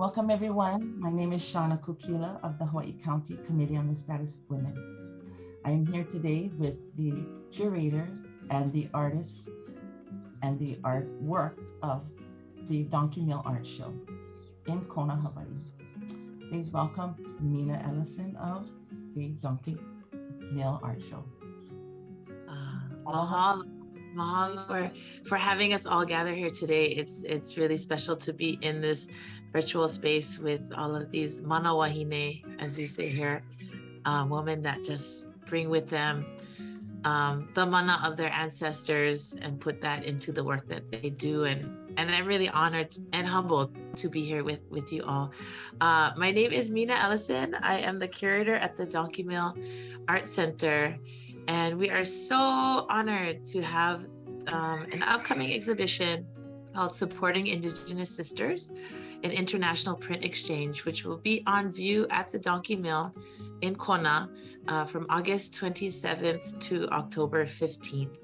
Welcome everyone. My name is Shauna Kukila of the Hawaii County Committee on the Status of Women. I am here today with the curator and the artists and the artwork of the Donkey Mill Art Show in Kona, Hawaii. Please welcome Mina Ellison of the Donkey Mill Art Show. Mahalo for having us all gather here today. It's really special to be in this virtual space with all of these mana wahine, as we say here, women that just bring with them the mana of their ancestors and put that into the work that they do. And I'm really honored and humbled to be here with you all. My name is Mina Ellison. I am the curator at the Donkey Mill Art Center. And we are so honored to have an upcoming exhibition called Supporting Indigenous Sisters, an international print exchange, which will be on view at the Donkey Mill in Kona from August 27th to October 15th.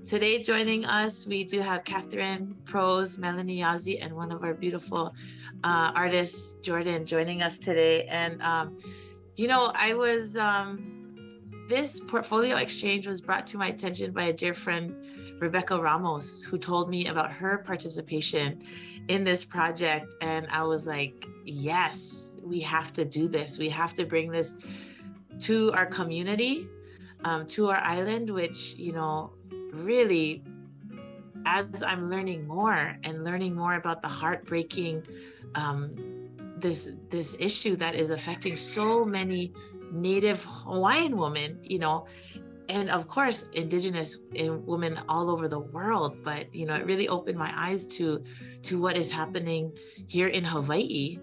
Today joining us, we do have Catherine Prose, Melanie Yazzie, and one of our beautiful artists, Jordan, joining us today. And, you know, this portfolio exchange was brought to my attention by a dear friend, Rebecca Ramos, who told me about her participation in this project. And I was like, yes, we have to do this. We have to bring this to our community, to our island, which, you know, really, as I'm learning more about the heartbreaking this issue that is affecting so many Native Hawaiian women, you know, and of course Indigenous women all over the world. But you know, it really opened my eyes to what is happening here in Hawaii,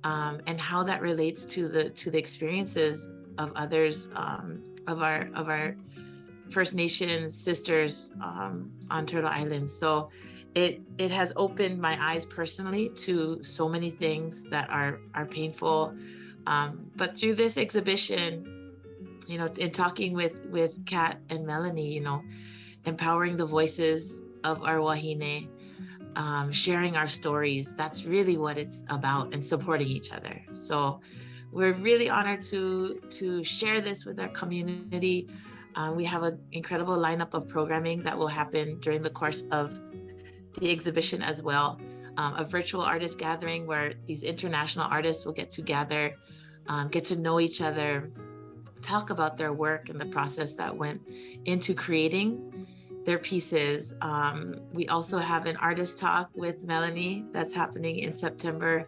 and how that relates to the experiences of others, of our First Nations sisters on Turtle Island. So it has opened my eyes personally to so many things that are painful. But through this exhibition, you know, in talking with Kat and Melanie, you know, empowering the voices of our wahine, sharing our stories, that's really what it's about, and supporting each other. So we're really honored to share this with our community. We have an incredible lineup of programming that will happen during the course of the exhibition as well. A virtual artist gathering where these international artists will get to gather, get to know each other, talk about their work and the process that went into creating their pieces. We also have an artist talk with Melanie that's happening in September,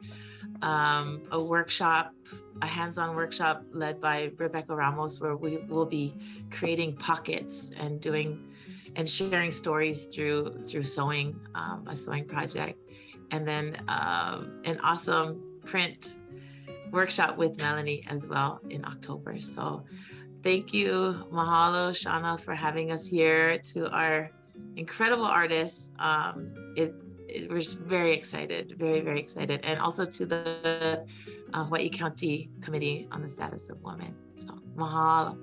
a workshop, a hands-on workshop led by Rebecca Ramos, where we will be creating pockets and sharing stories through sewing, a sewing project, and then an awesome print workshop with Melanie as well in October. So thank you, mahalo, Shauna, for having us here. To our incredible artists, we're very excited, very, very excited. And also to the Hawaii County Committee on the Status of Women. So mahalo.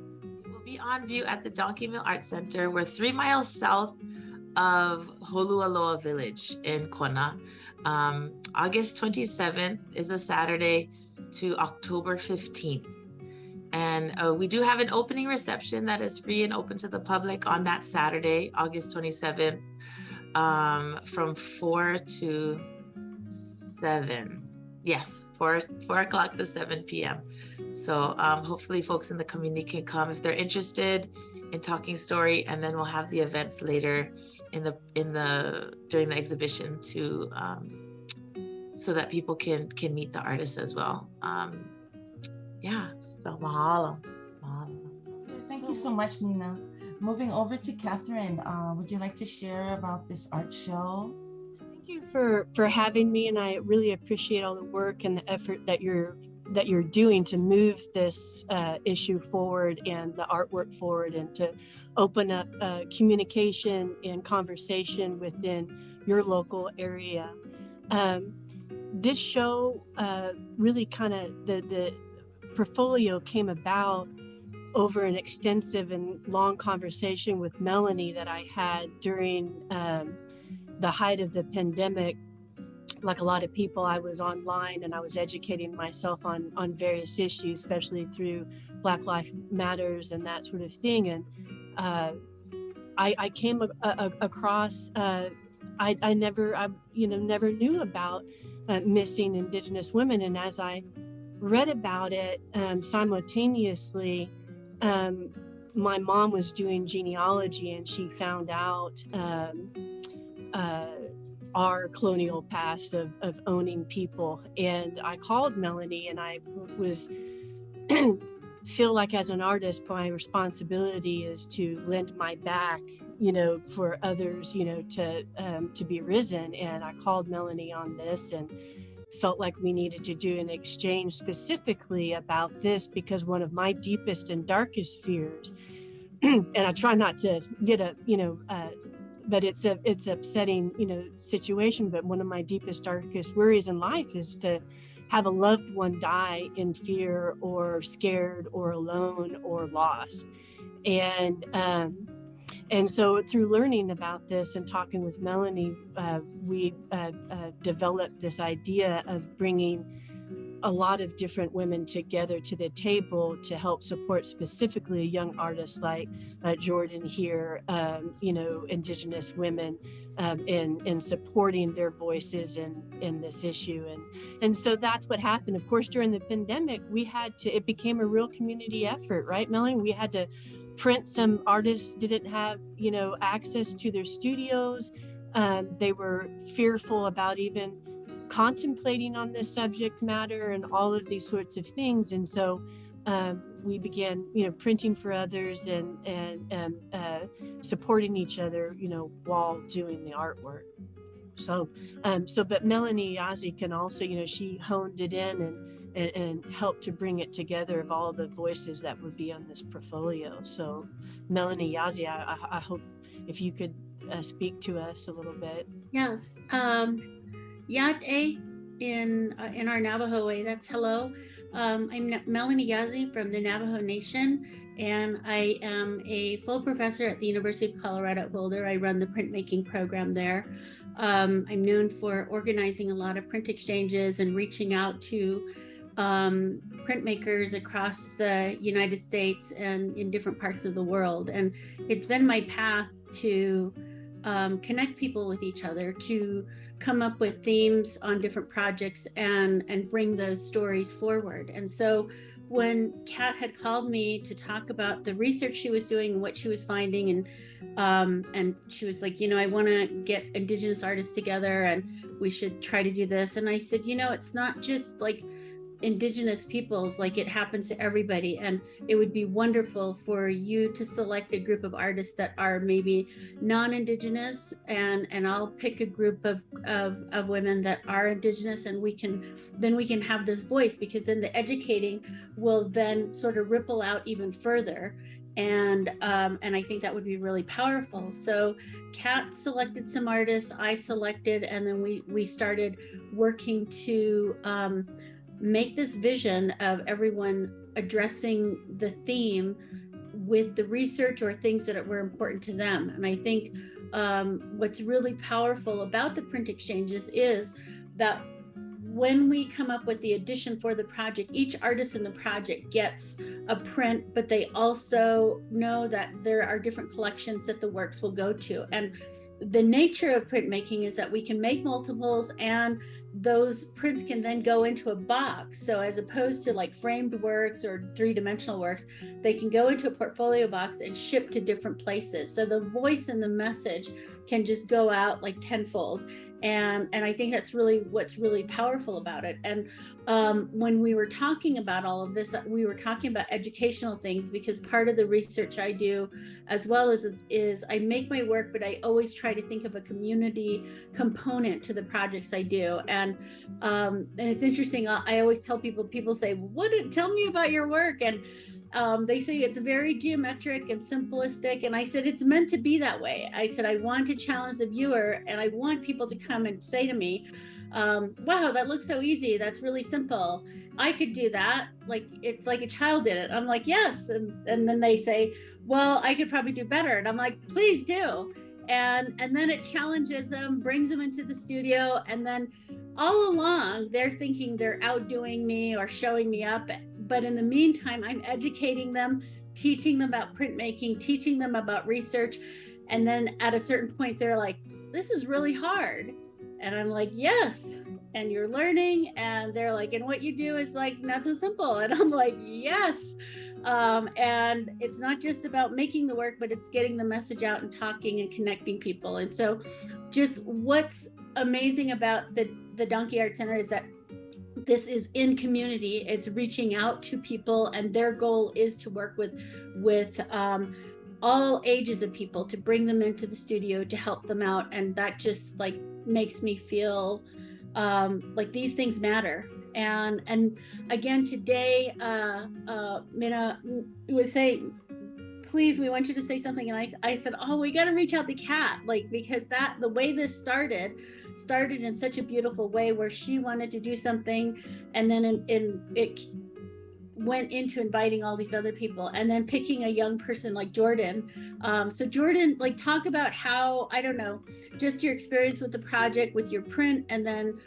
We'll be on view at the Donkey Mill Art Center. We're 3 miles south of Holualoa Village in Kona. August 27th is a Saturday to October 15th. And we do have an opening reception that is free and open to the public on that Saturday, August 27th. From 4 to 7. Yes, 4 o'clock to 7 p.m. So hopefully folks in the community can come if they're interested in talking story, and then we'll have the events later during the exhibition to so that people can meet the artists as well. Yeah, so mahalo. Thank you so much, Mina. Moving over to Catherine, would you like to share about this art show? Thank you for having me, and I really appreciate all the work and the effort that you're doing to move this issue forward and the artwork forward, and to open up communication and conversation within your local area. This show really kind of the portfolio came about over an extensive and long conversation with Melanie that I had during the height of the pandemic. Like a lot of people, I was online and I was educating myself on various issues, especially through Black Lives Matters and that sort of thing. And I came across, I never knew about missing Indigenous women. And as I read about it simultaneously, my mom was doing genealogy and she found out our colonial past of owning people. And I called Melanie, and I was feel like as an artist, my responsibility is to lend my back, for others, to be risen. And I called Melanie on this and felt like we needed to do an exchange specifically about this, because one of my deepest and darkest fears, and I try not to get but it's upsetting, situation. But one of my deepest, darkest worries in life is to have a loved one die in fear or scared or alone or lost. And so through learning about this and talking with Melanie, we developed this idea of bringing a lot of different women together to the table to help support specifically young artists like Jordan here, Indigenous women, in supporting their voices in this issue. And so that's what happened. Of course, during the pandemic, it became a real community effort, right, Melanie? We had to print. Some artists didn't have, access to their studios. They were fearful about even contemplating on this subject matter and all of these sorts of things. And so we began, printing for others and supporting each other, while doing the artwork. But Melanie Yazzie can also, she honed it in and helped to bring it together of all the voices that would be on this portfolio. So Melanie Yazzie, I hope if you could speak to us a little bit. Yes. Yate in our Navajo way, that's hello. I'm Melanie Yazzie from the Navajo Nation, and I am a full professor at the University of Colorado at Boulder. I run the printmaking program there. I'm known for organizing a lot of print exchanges and reaching out to printmakers across the United States and in different parts of the world. And it's been my path to connect people with each other, to come up with themes on different projects and bring those stories forward. And so when Kat had called me to talk about the research she was doing and what she was finding, and she was like, I want to get Indigenous artists together and we should try to do this. And I said, it's not just like Indigenous peoples, like it happens to everybody, and it would be wonderful for you to select a group of artists that are maybe non-Indigenous, and I'll pick a group of women that are Indigenous, and we can have this voice, because then the educating will then sort of ripple out even further. And I think that would be really powerful. So Kat selected some artists, I selected, and then we started working to make this vision of everyone addressing the theme with the research or things that were important to them. And I think what's really powerful about the print exchanges is that when we come up with the edition for the project, each artist in the project gets a print, but they also know that there are different collections that the works will go to. And the nature of printmaking is that we can make multiples, and those prints can then go into a box. So as opposed to like framed works or three-dimensional works, they can go into a portfolio box and ship to different places. So the voice and the message can just go out like tenfold. And I think that's really what's really powerful about it. And when we were talking about all of this, we were talking about educational things, because part of the research I do as well is I make my work, but I always try to think of a community component to the projects I do. And it's interesting. I always tell people say, tell me about your work. And they say it's very geometric and simplistic. And I said, it's meant to be that way. I said, I want to challenge the viewer, and I want people to come and say to me, wow, that looks so easy. That's really simple. I could do that. Like, it's like a child did it. I'm like, yes. And then they say, well, I could probably do better. And I'm like, please do. And then it challenges them, brings them into the studio. And then all along, they're thinking they're outdoing me or showing me up. But in the meantime, I'm educating them, teaching them about printmaking, teaching them about research. And then at a certain point, they're like, this is really hard. And I'm like, yes. And you're learning. And they're like, and what you do is like not so simple. And I'm like, yes. And it's not just about making the work, but it's getting the message out and talking and connecting people. And so just what's amazing about the Donkey Art Center is that this is in community. It's reaching out to people, and their goal is to work with all ages of people, to bring them into the studio, to help them out. And that just like makes me feel like these things matter. And again, today, Mina was saying, please, we want you to say something. And I said, oh, we got to reach out to Kat, like, because the way this started in such a beautiful way, where she wanted to do something, and then it went into inviting all these other people, and then picking a young person like Jordan. So Jordan, like, talk about how, I don't know, just your experience with the project, with your print, and then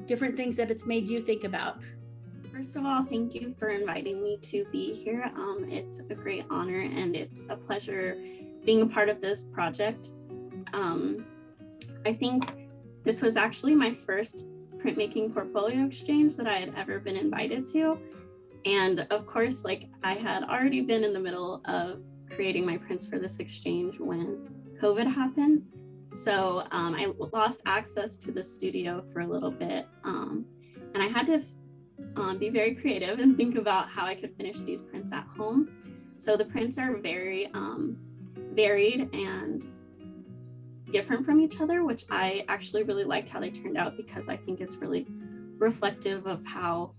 different things that it's made you think about. First of all, thank you for inviting me to be here. It's a great honor, and it's a pleasure being a part of this project. I think this was actually my first printmaking portfolio exchange that I had ever been invited to. And of course, like, I had already been in the middle of creating my prints for this exchange when COVID happened. So I lost access to the studio for a little bit. And I had to be very creative and think about how I could finish these prints at home. So the prints are very varied and different from each other, which I actually really liked how they turned out, because I think it's really reflective of how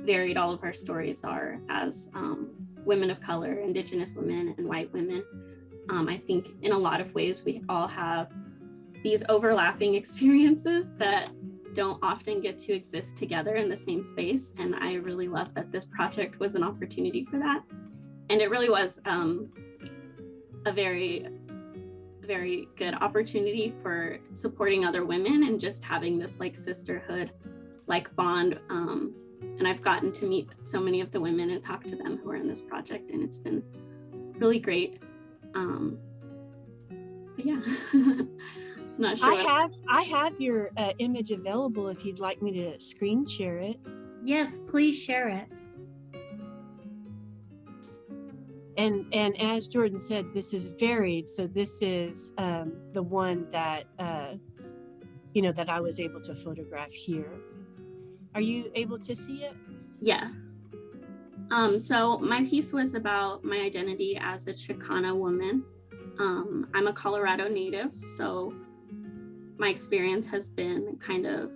varied all of our stories are as women of color, Indigenous women, and white women. I think in a lot of ways we all have these overlapping experiences that don't often get to exist together in the same space. And I really love that this project was an opportunity for that. And it really was a very, very good opportunity for supporting other women and just having this like sisterhood, like bond. And I've gotten to meet so many of the women and talk to them who are in this project, and it's been really great. But yeah, not sure. I have your image available if you'd like me to screen share it. Yes, please share it. And as Jordan said, this is varied. So this is the one that that I was able to photograph here. Are you able to see it? Yeah. So my piece was about my identity as a Chicana woman. I'm a Colorado native, so my experience has been kind of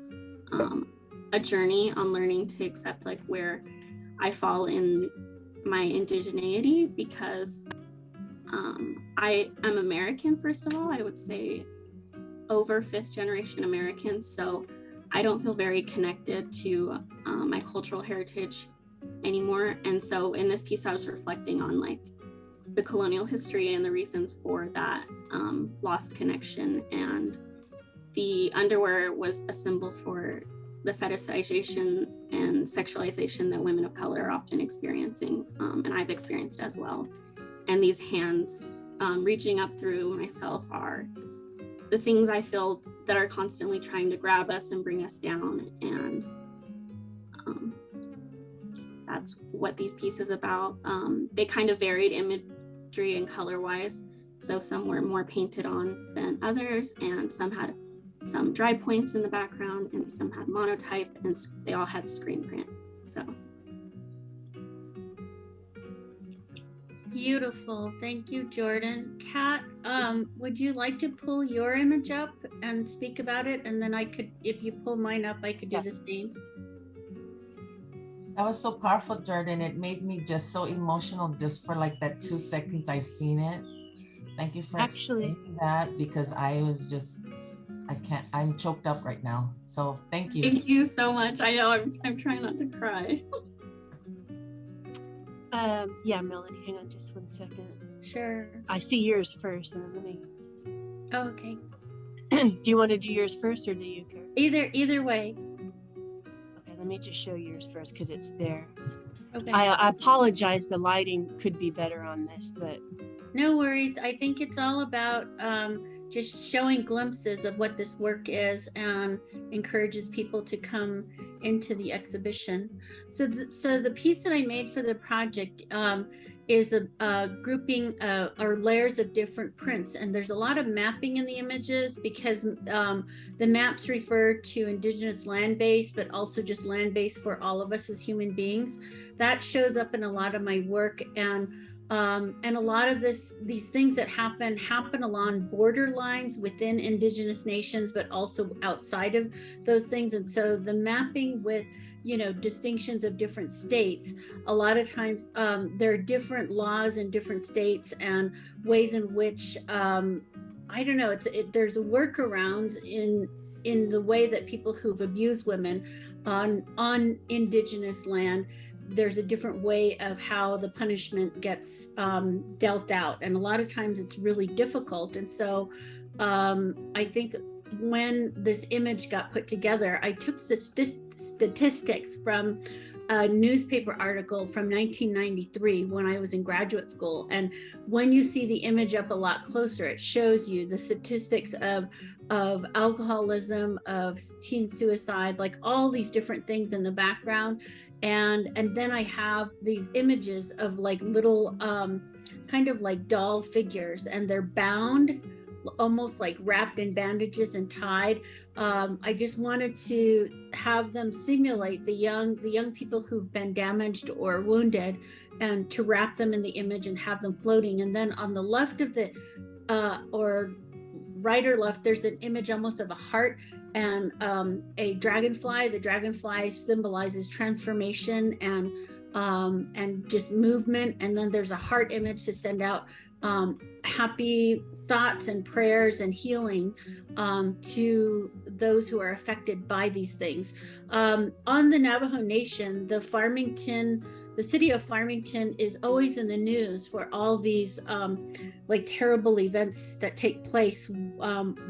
a journey on learning to accept like where I fall in my indigeneity, because I am American, first of all. I would say over 5th generation American, so I don't feel very connected to my cultural heritage anymore. And so in this piece, I was reflecting on like the colonial history and the reasons for that lost connection. And the underwear was a symbol for the fetishization and sexualization that women of color are often experiencing, and I've experienced as well. And these hands reaching up through myself are the things I feel that are constantly trying to grab us and bring us down. And that's what these pieces about. They kind of varied imagery and color-wise. So some were more painted on than others, and some had some dry points in the background, and some had monotype, and they all had screen print. So beautiful. Thank you, Jordan. Kat, would you like to pull your image up and speak about it? And then I could, if you pull mine up, I could do the same. That was so powerful, Jordan. It made me just so emotional just for like that 2 seconds I've seen it. Thank you for explaining that, because I was just I'm choked up right now. So thank you. Thank you so much. I know I'm trying not to cry. Yeah, Melanie, hang on just 1 second. Sure. I see yours first, and then let me. Oh, okay. Do you want to do yours first, or do you care? Either way. Okay, let me just show yours first because it's there. Okay. I apologize. The lighting could be better on this, but no worries. I think it's all about just showing glimpses of what this work is and encourages people to come into the exhibition. So the piece that I made for the project is a grouping or layers of different prints, and there's a lot of mapping in the images because the maps refer to Indigenous land base, but also just land base for all of us as human beings. That shows up in a lot of my work, and a lot of these things that happen along border lines within Indigenous nations, but also outside of those things. And so the mapping with, distinctions of different states, a lot of times there are different laws in different states and ways in which, I don't know, there's a workarounds in the way that people who've abused women on Indigenous land. There's a different way of how the punishment gets dealt out. And a lot of times it's really difficult. And so I think when this image got put together, I took statistics from a newspaper article from 1993 when I was in graduate school. And when you see the image up a lot closer, it shows you the statistics of alcoholism, of teen suicide, like all these different things in the background. And then I have these images of like little kind of like doll figures, and they're bound, almost like wrapped in bandages and tied. I just wanted to have them simulate the young people who've been damaged or wounded, and to wrap them in the image and have them floating. And then on the left of the or right or left, there's an image almost of a heart and a dragonfly. The dragonfly symbolizes transformation and just movement. And then there's a heart image to send out happy thoughts and prayers and healing to those who are affected by these things. On the Navajo Nation, the city of Farmington is always in the news for all these like terrible events that take place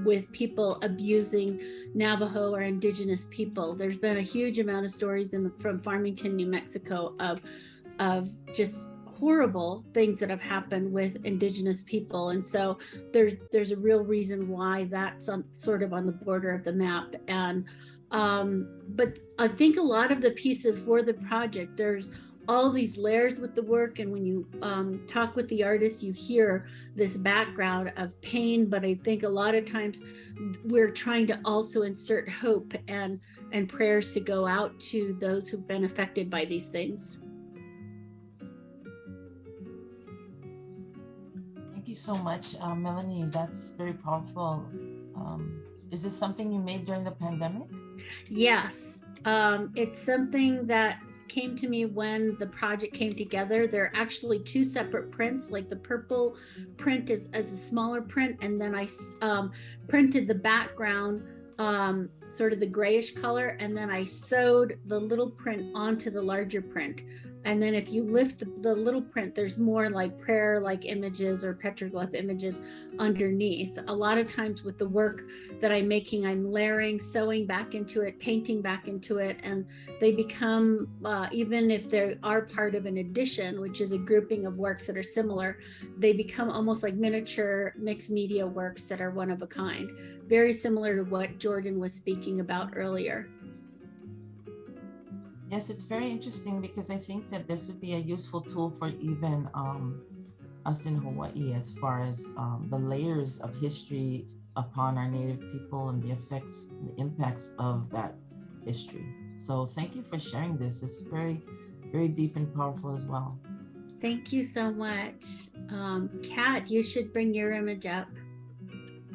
with people abusing Navajo or Indigenous people. There's been a huge amount of stories from Farmington, New Mexico of just horrible things that have happened with Indigenous people. And so there's a real reason why that's sort of on the border of the map. And but I think a lot of the pieces for the project, there's all these layers with the work, and when you talk with the artist, you hear this background of pain, but I think a lot of times we're trying to also insert hope and prayers to go out to those who've been affected by these things. Thank you so much, Melanie. That's very powerful. Is this something you made during the pandemic? Yes, it's something that came to me when the project came together. There are actually two separate prints, like the purple print is as a smaller print, and then I printed the background sort of the grayish color, and then I sewed the little print onto the larger print. And then if you lift the little print, there's more like prayer-like images or petroglyph images underneath. A lot of times with the work that I'm making, I'm layering, sewing back into it, painting back into it, and they become, even if they are part of an edition, which is a grouping of works that are similar, they become almost like miniature mixed media works that are one of a kind. Very similar to what Jordan was speaking about earlier. Yes, it's very interesting because I think that this would be a useful tool for even us in Hawaii, as far as the layers of history upon our Native people and the effects, the impacts of that history. So thank you for sharing this. It's very, very deep and powerful as well. Thank you so much. Kat, you should bring your image up.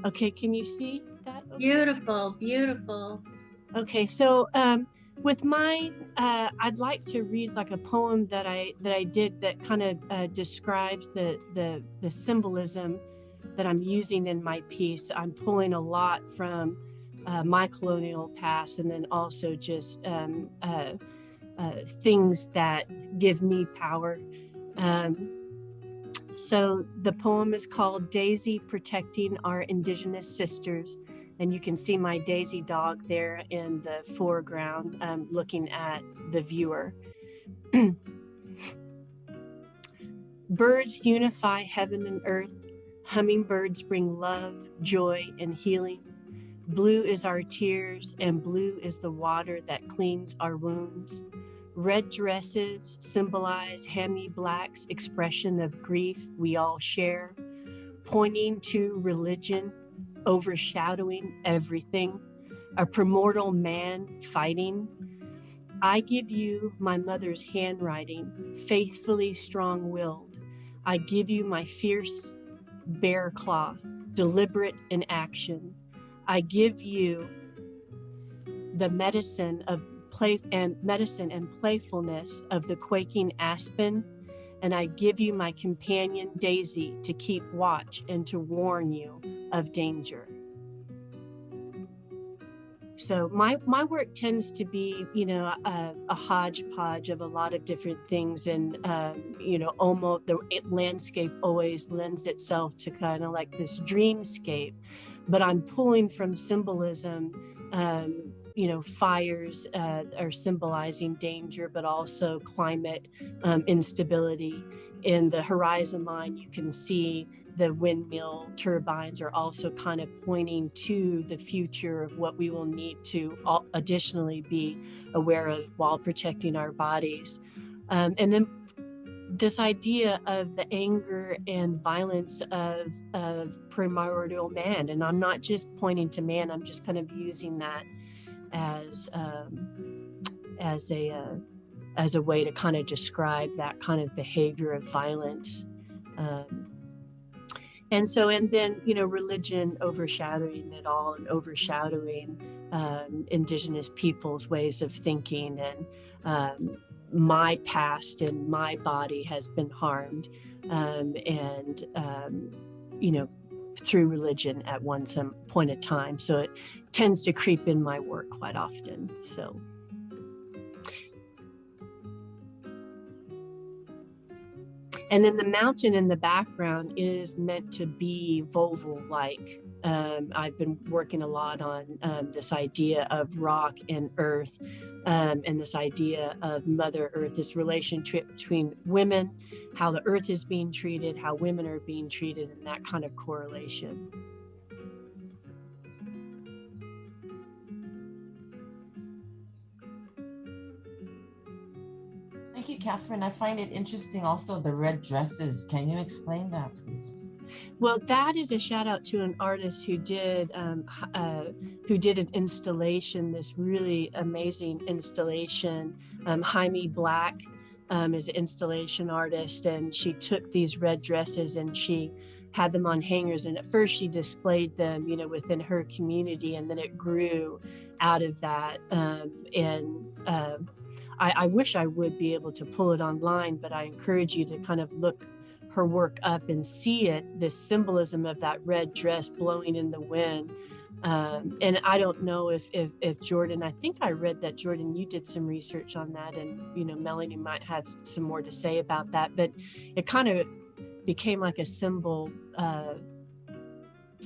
Okay, can you see that? Okay. Beautiful, beautiful. Okay, so with mine, I'd like to read like a poem that I did that kind of describes the symbolism that I'm using in my piece. I'm pulling a lot from my colonial past, and then also just things that give me power. So the poem is called Daisy Protecting Our Indigenous Sisters. And you can see my Daisy dog there in the foreground, looking at the viewer. Birds unify heaven and earth. Hummingbirds bring love, joy, and healing. Blue is our tears, and blue is the water that cleans our wounds. Red dresses symbolize Hemi Black's expression of grief we all share, pointing to religion, overshadowing everything, a primordial man fighting. I give you my mother's handwriting, faithfully strong-willed. I give you my fierce bear claw, deliberate in action. I give you the medicine and playfulness of the quaking aspen, and I give you my companion Daisy to keep watch and to warn you of danger. So my work tends to be, a hodgepodge of a lot of different things, and almost the landscape always lends itself to kind of like this dreamscape, but I'm pulling from symbolism. Fires are symbolizing danger, but also climate instability. In the horizon line, you can see the windmill turbines are also kind of pointing to the future of what we will need to additionally be aware of while protecting our bodies. And then this idea of the anger and violence of primordial man. And I'm not just pointing to man, I'm just kind of using that as a way to kind of describe that kind of behavior of violence. And then, religion overshadowing it all, and overshadowing Indigenous people's ways of thinking. And my past and my body has been harmed, through religion at some point of time. So it tends to creep in my work quite often. So. And then the mountain in the background is meant to be Volvo-like. I've been working a lot on this idea of rock and earth, and this idea of Mother Earth, this relationship between women, how the earth is being treated, how women are being treated, and that kind of correlation. Thank you, Catherine. I find it interesting also, the red dresses. Can you explain that, please? Well, that is a shout out to an artist who did an installation, this really amazing installation. Jaime Black is an installation artist, and she took these red dresses and she had them on hangers. And at first she displayed them, within her community, and then it grew out of that. I wish I would be able to pull it online, but I encourage you to kind of look her work up and see it, this symbolism of that red dress blowing in the wind. And I don't know if Jordan, I think I read that, Jordan, you did some research on that, and, Melanie might have some more to say about that, but it kind of became like a symbol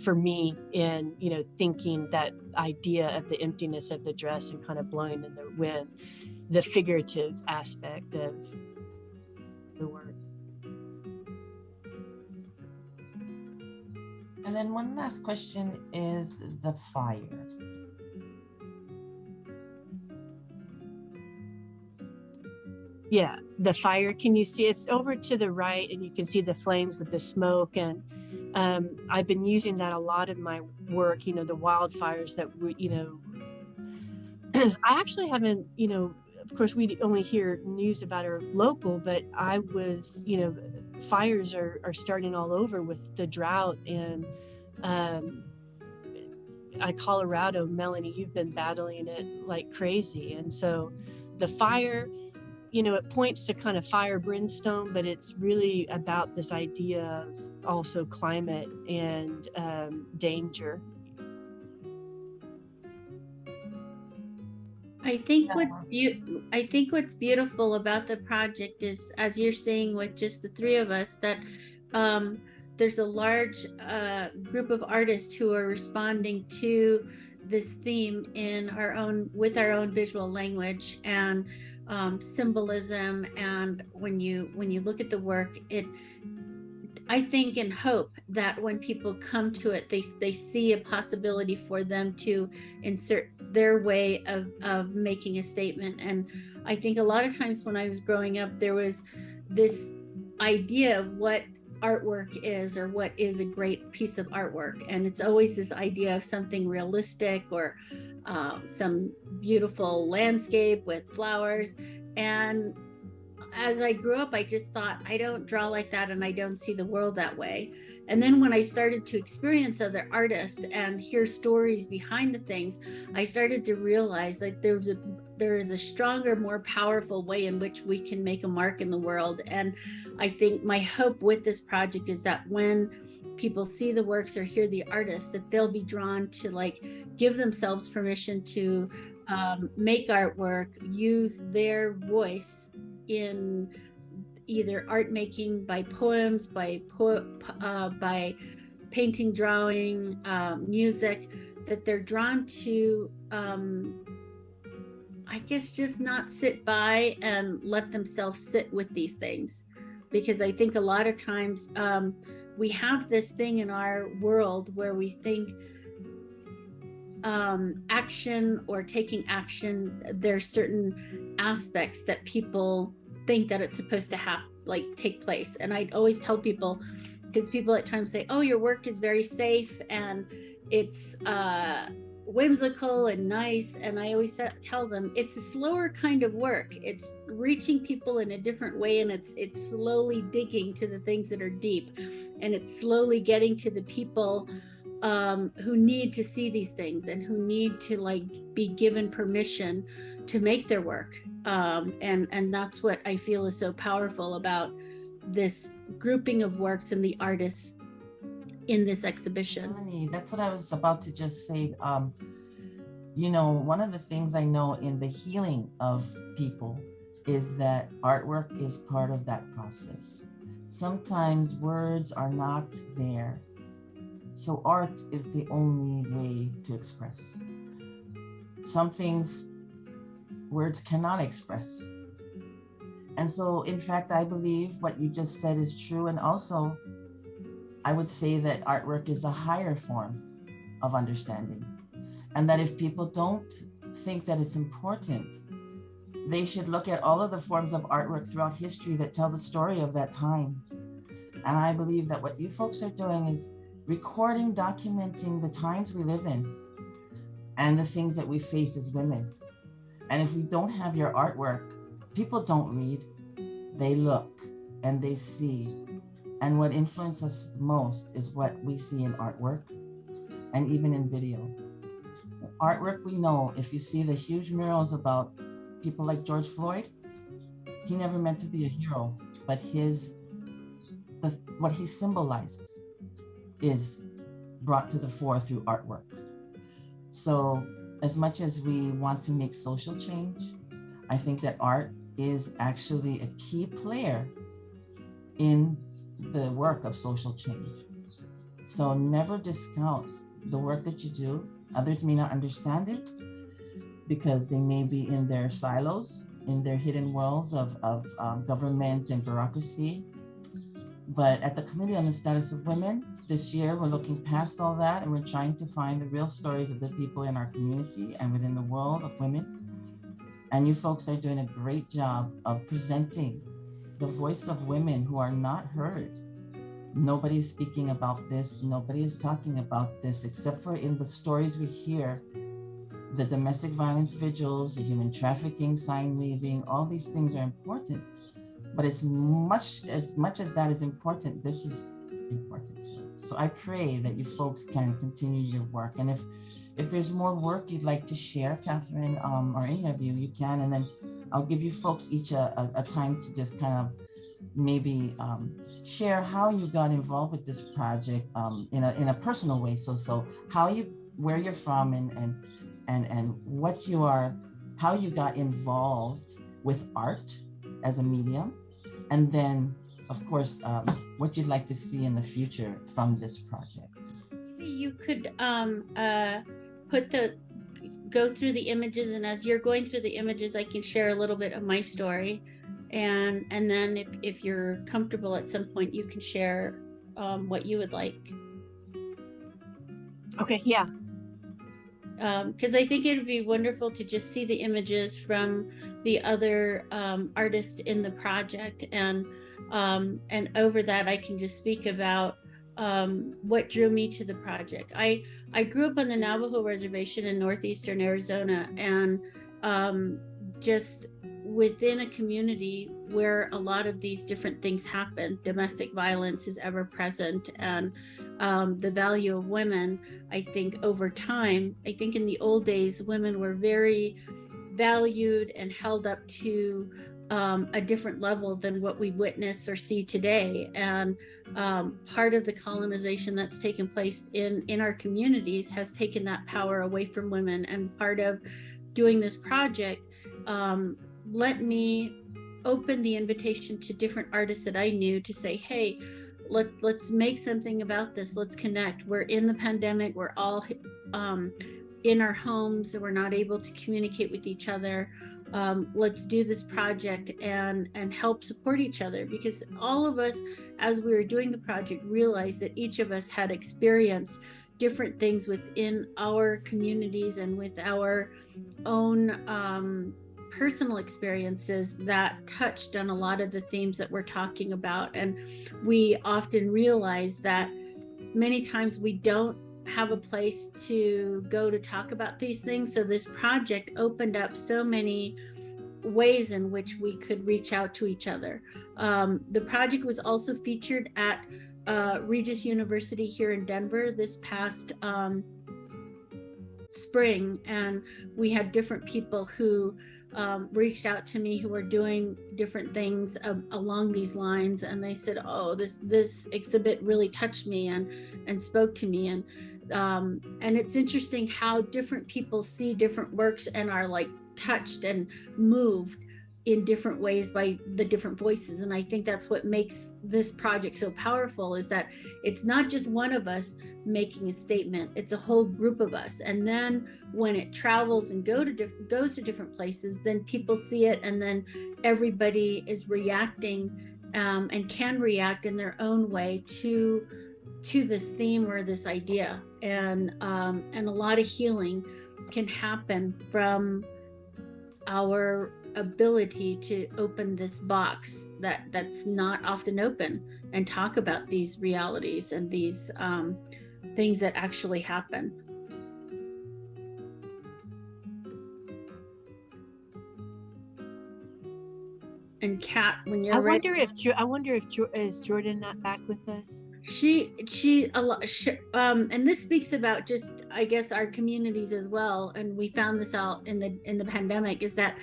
for me in, thinking that idea of the emptiness of the dress and kind of blowing in the wind, the figurative aspect of the work. And then one last question is the fire. Yeah, the fire, can you see? It's over to the right, and you can see the flames with the smoke. And I've been using that a lot in my work, the wildfires that I actually haven't, of course, we only hear news about our local, but I was, fires are starting all over with the drought. And Colorado, Melanie, you've been battling it like crazy. And so the fire, it points to kind of fire, brimstone, but it's really about this idea of also climate and danger. I think what's beautiful about the project is, as you're saying, with just the three of us, that there's a large group of artists who are responding to this theme with our own visual language and symbolism. And when you look at the work, I think and hope that when people come to it, they see a possibility for them to insert their way of making a statement. And I think a lot of times when I was growing up, there was this idea of what artwork is, or what is a great piece of artwork. And it's always this idea of something realistic, or some beautiful landscape with flowers. And as I grew up, I just thought, I don't draw like that, and I don't see the world that way. And then when I started to experience other artists and hear stories behind the things, I started to realize that there is a stronger, more powerful way in which we can make a mark in the world. And I think my hope with this project is that when people see the works or hear the artists, that they'll be drawn to give themselves permission to make artwork, use their voice in either art making, by poems, by painting, drawing, music, that they're drawn to, I guess, just not sit by and let themselves sit with these things. Because I think a lot of times we have this thing in our world where we think action or taking action, there's certain aspects that people think that it's supposed to take place. And I always tell people, because people at times say, oh, your work is very safe and it's whimsical and nice. And I always tell them it's a slower kind of work. It's reaching people in a different way, and it's slowly digging to the things that are deep, and it's slowly getting to the people who need to see these things and who need to be given permission to make their work. And that's what I feel is so powerful about this grouping of works and the artists in this exhibition. That's what I was about to just say. One of the things I know in the healing of people is that artwork is part of that process. Sometimes words are not there. So art is the only way to express. Some things words cannot express. And so, in fact, I believe what you just said is true. And also, I would say that artwork is a higher form of understanding. And that if people don't think that it's important, they should look at all of the forms of artwork throughout history that tell the story of that time. And I believe that what you folks are doing is recording, documenting the times we live in and the things that we face as women. And if we don't have your artwork, people don't read, they look and they see. And what influences us most is what we see in artwork and even in video. Artwork, we know, if you see the huge murals about people like George Floyd, he never meant to be a hero, but what he symbolizes is brought to the fore through artwork. So as much as we want to make social change, I think that art is actually a key player in the work of social change. So never discount the work that you do. Others may not understand it because they may be in their silos, in their hidden worlds of government and bureaucracy. But at the Committee on the Status of Women, this year, we're looking past all that and we're trying to find the real stories of the people in our community and within the world of women. And you folks are doing a great job of presenting the voice of women who are not heard. Nobody's speaking about this. Nobody is talking about this, except for in the stories we hear, the domestic violence vigils, the human trafficking, sign weaving, all these things are important. But as much as that is important, this is important too. So I pray that you folks can continue your work. And if there's more work you'd like to share, Catherine, or any of you, you can. And then I'll give you folks each a time to just kind of maybe share how you got involved with this project in a personal way. So where you're from and what you are how you got involved with art as a medium, and then, of course, what you'd like to see in the future from this project. You could go through the images, and as you're going through the images, I can share a little bit of my story, and then if you're comfortable at some point, you can share what you would like. Okay, yeah. Because I think it would be wonderful to just see the images from the other artists in the project, and over that I can just speak about what drew me to the project. I grew up on the Navajo Reservation in northeastern Arizona, and just within a community where a lot of these different things happen. Domestic violence is ever present, and the value of women, I think over time, I think in the old days, women were very valued and held up to a different level than what we witness or see today. And part of the colonization that's taken place in our communities has taken that power away from women. And part of doing this project let me open the invitation to different artists that I knew to say, hey, let's make something about this. Let's connect. We're in the pandemic. We're all in our homes, and we're not able to communicate with each other. Let's do this project and help support each other, because all of us, as we were doing the project, realized that each of us had experienced different things within our communities and with our own personal experiences that touched on a lot of the themes that we're talking about. And we often realize that many times we don't have a place to go to talk about these things. So this project opened up so many ways in which we could reach out to each other. The project was also featured at Regis University here in Denver this past spring, and we had different people who reached out to me who were doing different things along these lines, and they said, oh, this exhibit really touched me and spoke to me. And it's interesting how different people see different works and are like touched and moved in different ways by the different voices. And I think that's what makes this project so powerful, is that it's not just one of us making a statement, it's a whole group of us. And then when it travels and goes to different places, then people see it, and then everybody is reacting and can react in their own way to this theme or this idea. And a lot of healing can happen from our ability to open this box that's not often open and talk about these realities and these things that actually happen. And Kat, when you're ready. I wonder if is Jordan not back with us? She and this speaks about just, I guess, our communities as well. And we found this out in the pandemic, is that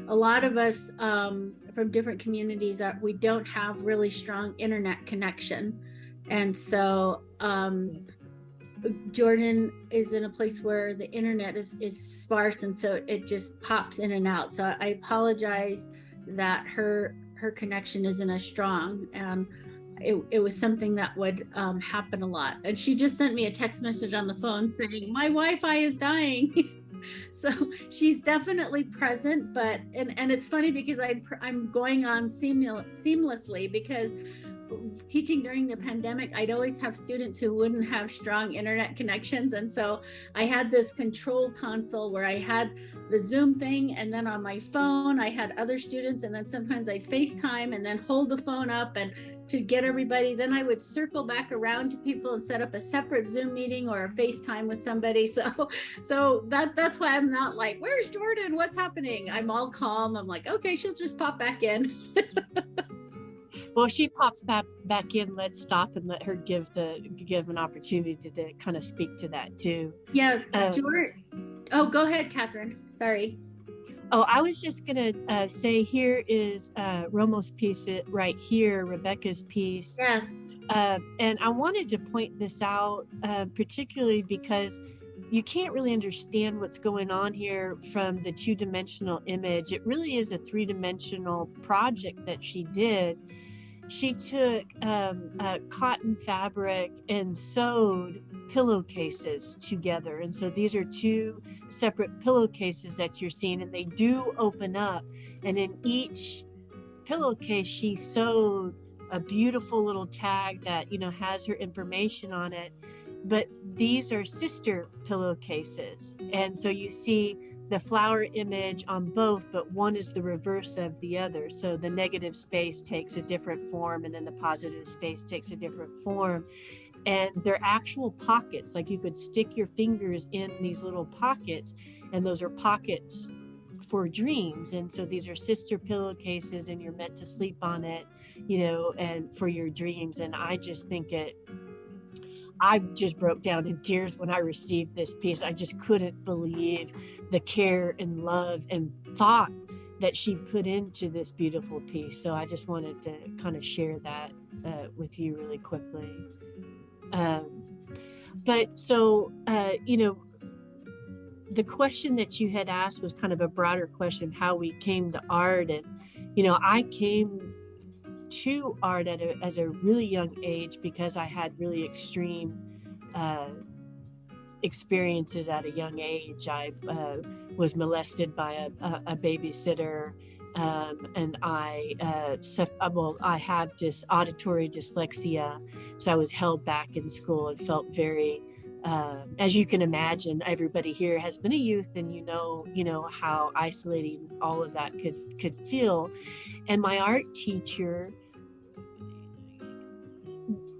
a lot of us from different communities we don't have really strong internet connection. And so Jordan is in a place where the internet is sparse, and so it just pops in and out. So I apologize that her connection isn't as strong, and it was something that would happen a lot. And she just sent me a text message on the phone saying, my Wi-Fi is dying. So she's definitely present, but and it's funny because I'm going on seamlessly, because teaching during the pandemic, I'd always have students who wouldn't have strong internet connections. And so I had this control console where I had the Zoom thing, and then on my phone, I had other students, and then sometimes I'd FaceTime and then hold the phone up and to get everybody. Then I would circle back around to people and set up a separate Zoom meeting or a FaceTime with somebody. So that's why I'm not like, where's Jordan? What's happening? I'm all calm. I'm like, okay, she'll just pop back in. Well, she pops back in. Let's stop and let her give an opportunity to kind of speak to that too. Yes, Jordan. Oh, go ahead, Catherine. Sorry. Oh, I was just gonna say, here is Romo's piece right here, Rebecca's piece. Yes. And I wanted to point this out particularly because you can't really understand what's going on here from the two-dimensional image. It really is a three-dimensional project that she did. She took cotton fabric and sewed pillowcases together. And so these are two separate pillowcases that you're seeing, and they do open up. And in each pillowcase, she sewed a beautiful little tag that, you know, has her information on it. But these are sister pillowcases. And so you see the flower image on both, but one is the reverse of the other. So the negative space takes a different form, and then the positive space takes a different form. And they're actual pockets, like you could stick your fingers in these little pockets, and those are pockets for dreams. And so these are sister pillowcases, and you're meant to sleep on it, you know, and for your dreams. And I just think I just broke down in tears when I received this piece. I just couldn't believe the care and love and thought that she put into this beautiful piece. So I just wanted to kind of share that with you really quickly. But so, you know, the question that you had asked was kind of a broader question, how we came to art. And, you know, I came to art as a really young age because I had really extreme experiences at a young age. I was molested by a babysitter, and I have this auditory dyslexia, so I was held back in school and felt very, as you can imagine, everybody here has been a youth, and you know how isolating all of that could feel. And my art teacher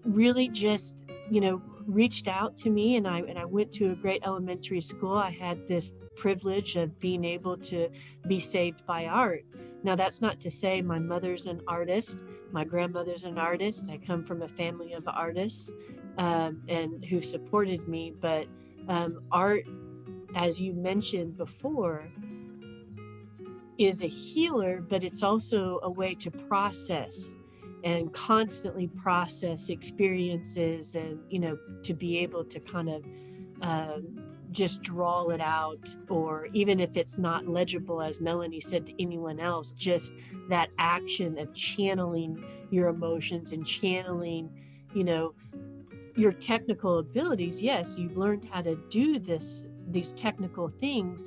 really just, you know, reached out to me, and I went to a great elementary school. I had this privilege of being able to be saved by art. Now, that's not to say my mother's an artist, my grandmother's an artist. I come from a family of artists, and who supported me. But art, as you mentioned before, is a healer, but it's also a way to process and constantly process experiences, and, you know, to be able to kind of just draw it out, or even if it's not legible, as Melanie said, to anyone else, just that action of channeling your emotions and channeling, you know, your technical abilities. Yes, you've learned how to do these technical things,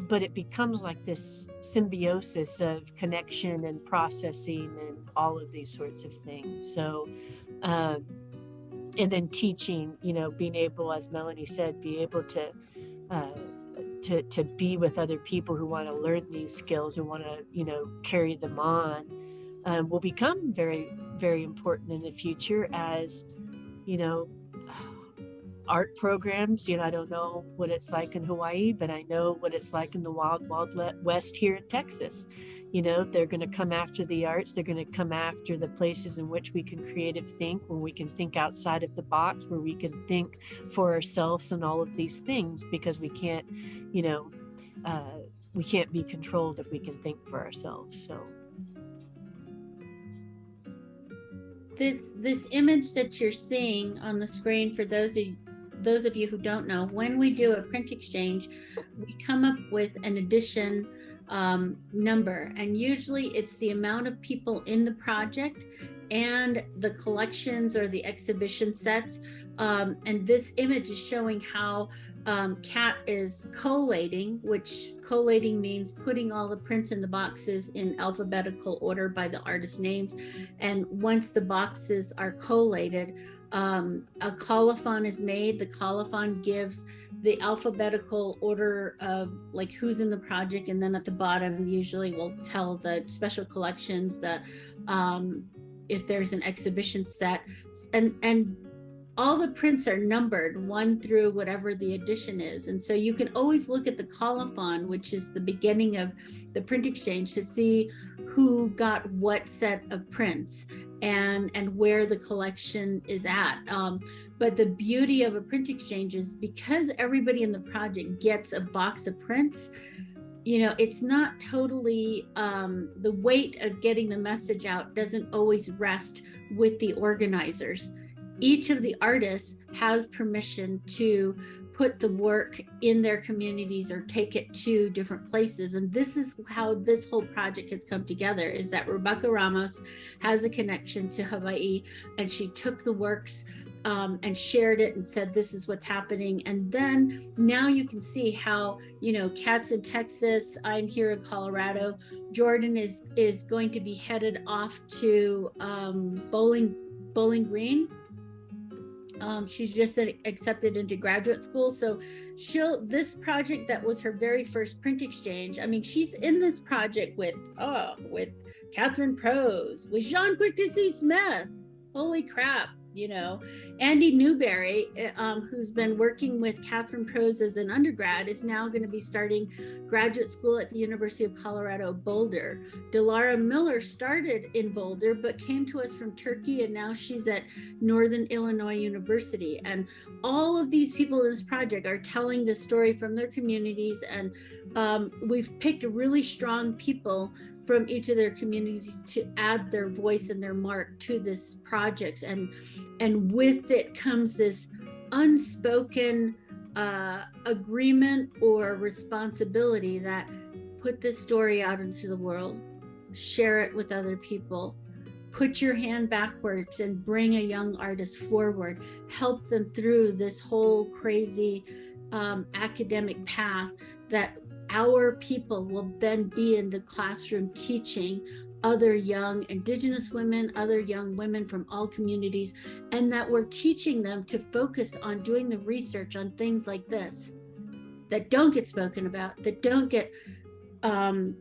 but it becomes like this symbiosis of connection and processing and all of these sorts of things. So, and then teaching, you know, being able, as Melanie said, be able to be with other people who want to learn these skills and want to, you know, carry them on, will become very, very important in the future as, you know, art programs. You know, I don't know what it's like in Hawaii, but I know what it's like in the wild west here in Texas. You know, they're going to come after the arts. They're going to come after the places in which we can creative think, when we can think outside of the box, where we can think for ourselves and all of these things, because we can't, you know, we can't be controlled if we can think for ourselves. So this image that you're seeing on the screen, for those of you who don't know, when we do a print exchange, we come up with an edition number, and usually it's the amount of people in the project and the collections or the exhibition sets. And this image is showing how Kat is collating, which collating means putting all the prints in the boxes in alphabetical order by the artist names. And once the boxes are collated, a colophon is made. The colophon gives the alphabetical order of like who's in the project, and then at the bottom usually will tell the special collections, that if there's an exhibition set, and all the prints are numbered 1 through whatever the edition is. And so you can always look at the colophon, which is the beginning of the print exchange, to see who got what set of prints and where the collection is at. But the beauty of a print exchange is, because everybody in the project gets a box of prints, you know, it's not totally, the weight of getting the message out doesn't always rest with the organizers. Each of the artists has permission to put the work in their communities or take it to different places. And this is how this whole project has come together, is that Rebecca Ramos has a connection to Hawaii, and she took the works and shared it and said, this is what's happening. And then now you can see how, you know, Kat's in Texas, I'm here in Colorado, Jordan is going to be headed off to Bowling Green. She's just accepted into graduate school. So this project that was her very first print exchange, I mean, she's in this project with Catherine Prose, with Jean Quick to See Smith. Holy crap. You know, Andy Newberry, who's been working with Catherine Prose as an undergrad, is now going to be starting graduate school at the University of Colorado, Boulder. Delara Miller started in Boulder, but came to us from Turkey, and now she's at Northern Illinois University. And all of these people in this project are telling the story from their communities, and we've picked really strong people from each of their communities to add their voice and their mark to this project. And with it comes this unspoken agreement or responsibility that put this story out into the world, share it with other people, put your hand backwards and bring a young artist forward, help them through this whole crazy academic path, that our people will then be in the classroom teaching other young Indigenous women, other young women from all communities, and that we're teaching them to focus on doing the research on things like this that don't get spoken about, that don't get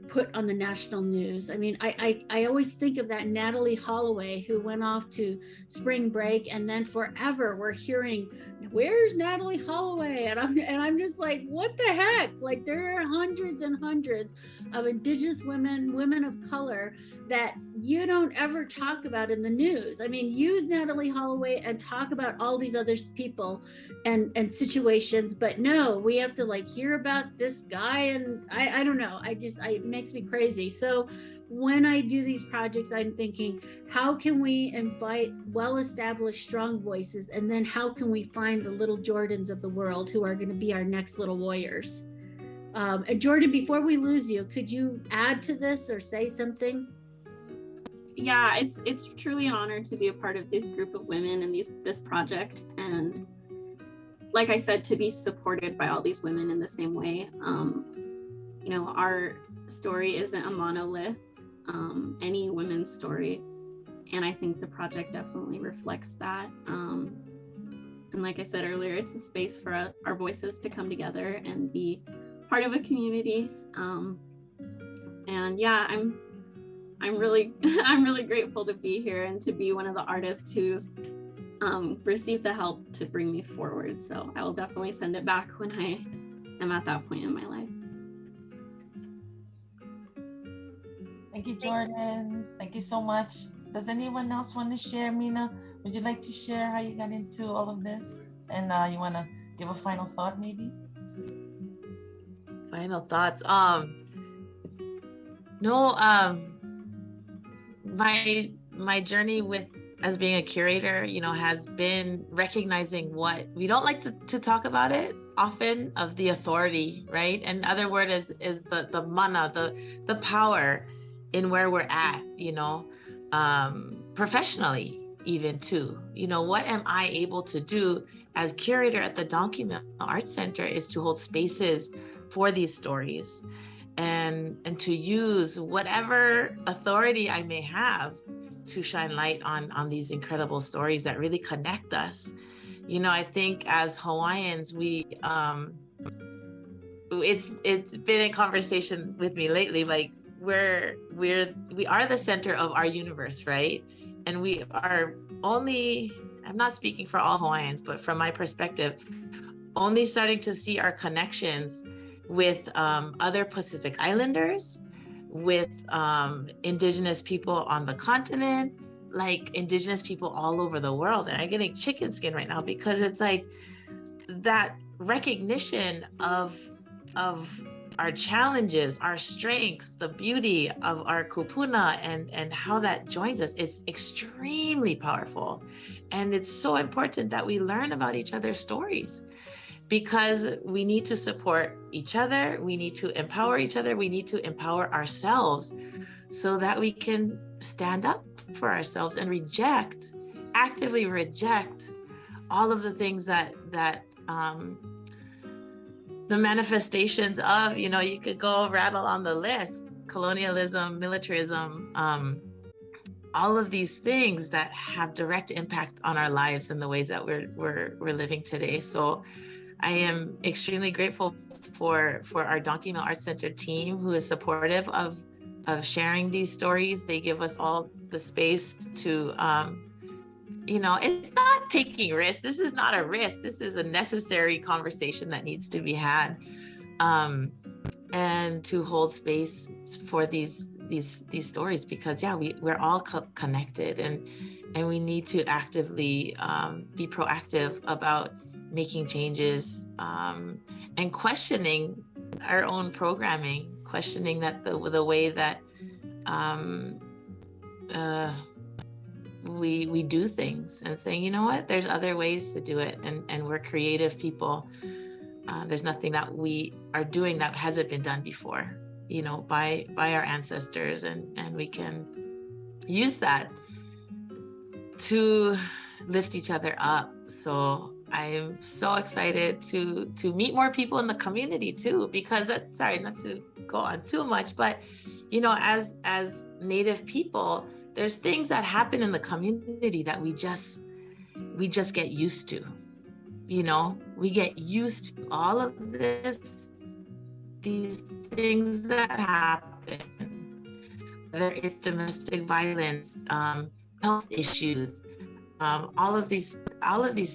put on the national news. I mean, I always think of that Natalie Holloway who went off to spring break, and then forever we're hearing, where's Natalie Holloway? And I'm just like, what the heck? Like, there are hundreds and hundreds of Indigenous women of color that you don't ever talk about in the news. I mean, use Natalie Holloway and talk about all these other people and situations, but no, we have to like hear about this guy, and I don't know. It makes me crazy. So when I do these projects, I'm thinking, how can we invite well-established, strong voices? And then how can we find the little Jordans of the world who are going to be our next little warriors? And Jordan, before we lose you, could you add to this or say something? Yeah, it's truly an honor to be a part of this group of women and this project. And like I said, to be supported by all these women in the same way. You know, our story isn't a monolith, any women's story. And I think the project definitely reflects that. And like I said earlier, it's a space for our voices to come together and be part of a community. And yeah, I'm really grateful to be here and to be one of the artists who's received the help to bring me forward. So I will definitely send it back when I am at that point in my life. Thank you, Jordan. Thank you so much. Does anyone else want to share? Mina, would you like to share how you got into all of this? And you want to give a final thought, maybe? Final thoughts. My journey as being a curator, you know, has been recognizing what we don't like to talk about it often, of the authority, right? And other word is the mana, the power in where we're at, you know, professionally even too. You know, what am I able to do as curator at the Donkey Mill Art Center is to hold spaces for these stories and to use whatever authority I may have to shine light on these incredible stories that really connect us. You know, I think as Hawaiians, we it's been in conversation with me lately, like we are the center of our universe, right? And we are only, I'm not speaking for all Hawaiians, but from my perspective, only starting to see our connections with other Pacific Islanders, with Indigenous people on the continent, like Indigenous people all over the world. And I'm getting chicken skin right now because it's like that recognition of our challenges, our strengths, the beauty of our kupuna and how that joins us. It's extremely powerful. And it's so important that we learn about each other's stories, because we need to support each other. We need to empower each other. We need to empower ourselves so that we can stand up for ourselves and actively reject all of the things that the manifestations of, you could go rattle on the list: colonialism, militarism, all of these things that have direct impact on our lives and the ways that we're living today. So I am extremely grateful for our Donkey Mill Arts Center team, who is supportive of sharing these stories. They give us all the space to, it's not taking risks. This is not a risk. This is a necessary conversation that needs to be had, and to hold space for these stories, because we're all connected, and we need to actively be proactive about making changes, and questioning our own programming, questioning that the way that we do things, and saying, you know what, there's other ways to do it, and we're creative people. There's nothing that we are doing that hasn't been done before, by our ancestors, and we can use that to lift each other up. So I'm so excited to meet more people in the community too, because sorry, not to go on too much, but as Native people, there's things that happen in the community that we just get used to. We get used to all of these things that happen, whether it's domestic violence, health issues, all of these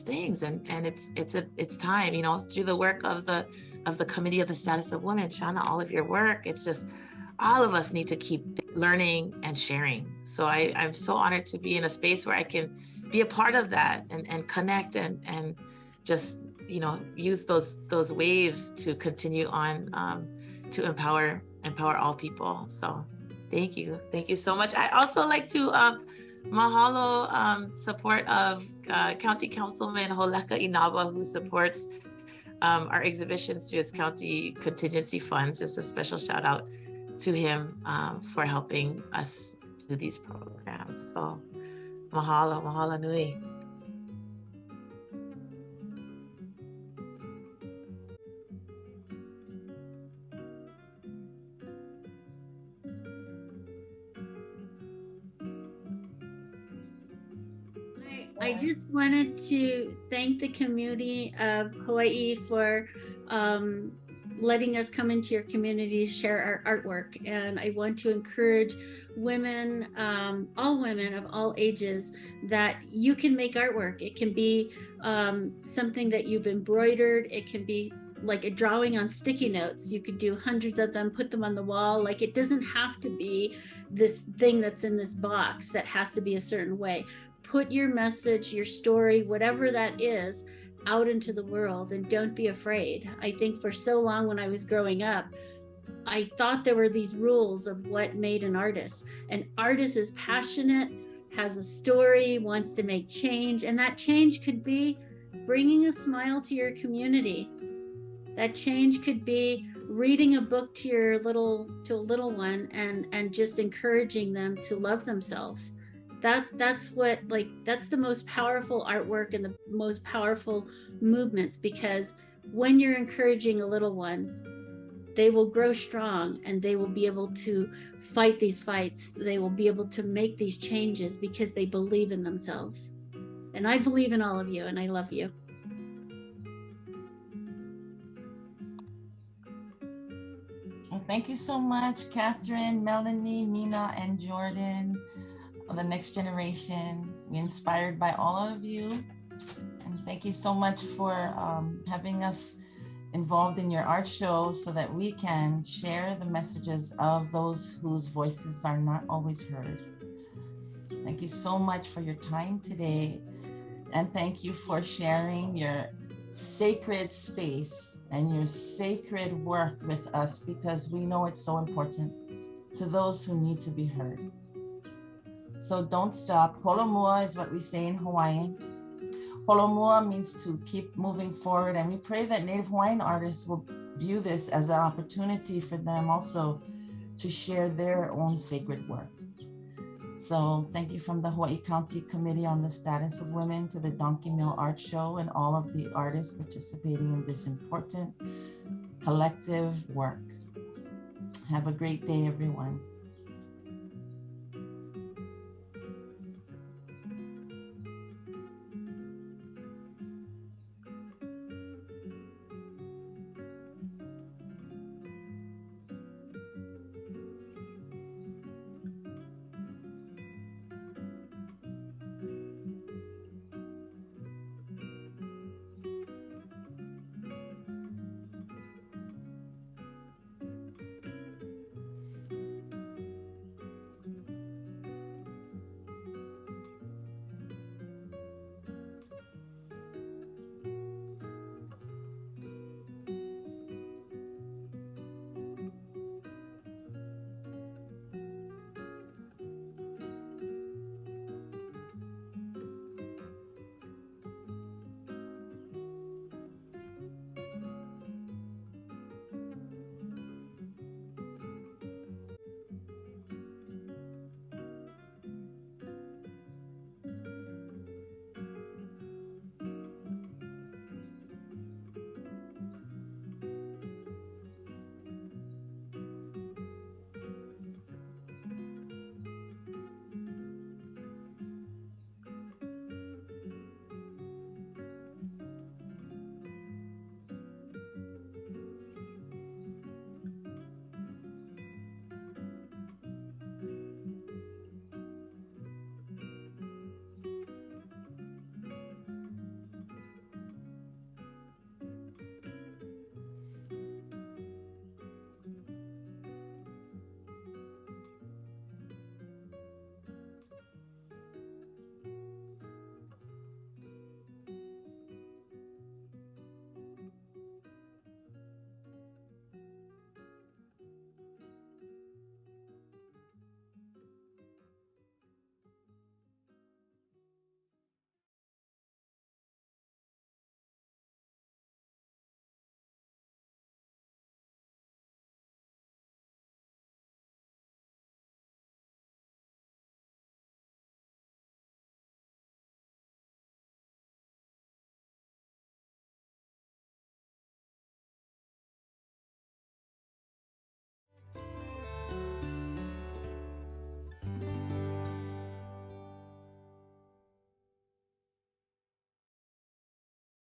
things, and it's time, through the work of the Committee of the Status of Women, Shauna, all of your work, it's just, all of us need to keep learning and sharing. So I'm so honored to be in a space where I can be a part of that, and connect, and just use those waves to continue on, to empower all people. So thank you so much. I also like to mahalo support of County Councilman Holeka Inaba, who supports our exhibitions through his county contingency funds. Just a special shout out to him for helping us do these programs. So mahalo nui. I just wanted to thank the community of Hawaii for letting us come into your community to share our artwork. And I want to encourage women, all women of all ages, that you can make artwork. It can be something that you've embroidered. It can be like a drawing on sticky notes. You could do hundreds of them, put them on the wall. Like, it doesn't have to be this thing that's in this box that has to be a certain way. Put your message, your story, whatever that is, out into the world, and don't be afraid. I think for so long when I was growing up, I thought there were these rules of what made an artist. An artist is passionate, has a story, wants to make change, and that change could be bringing a smile to your community. That change could be reading a book to a little one and just encouraging them to love themselves. That's the most powerful artwork and the most powerful movements, because when you're encouraging a little one, they will grow strong, and they will be able to fight these fights. They will be able to make these changes because they believe in themselves. And I believe in all of you, and I love you. Well, thank you so much, Catherine, Melanie, Mina, and Jordan. The next generation. We're inspired by all of you, and thank you so much for having us involved in your art show so that we can share the messages of those whose voices are not always heard. Thank you so much for your time today, and thank you for sharing your sacred space and your sacred work with us, because we know it's so important to those who need to be heard. So don't stop. Holomua is what we say in Hawaiian. Holomua means to keep moving forward. And we pray that Native Hawaiian artists will view this as an opportunity for them also to share their own sacred work. So thank you from the Hawaii County Committee on the Status of Women to the Donkey Mill Art Show and all of the artists participating in this important collective work. Have a great day, everyone.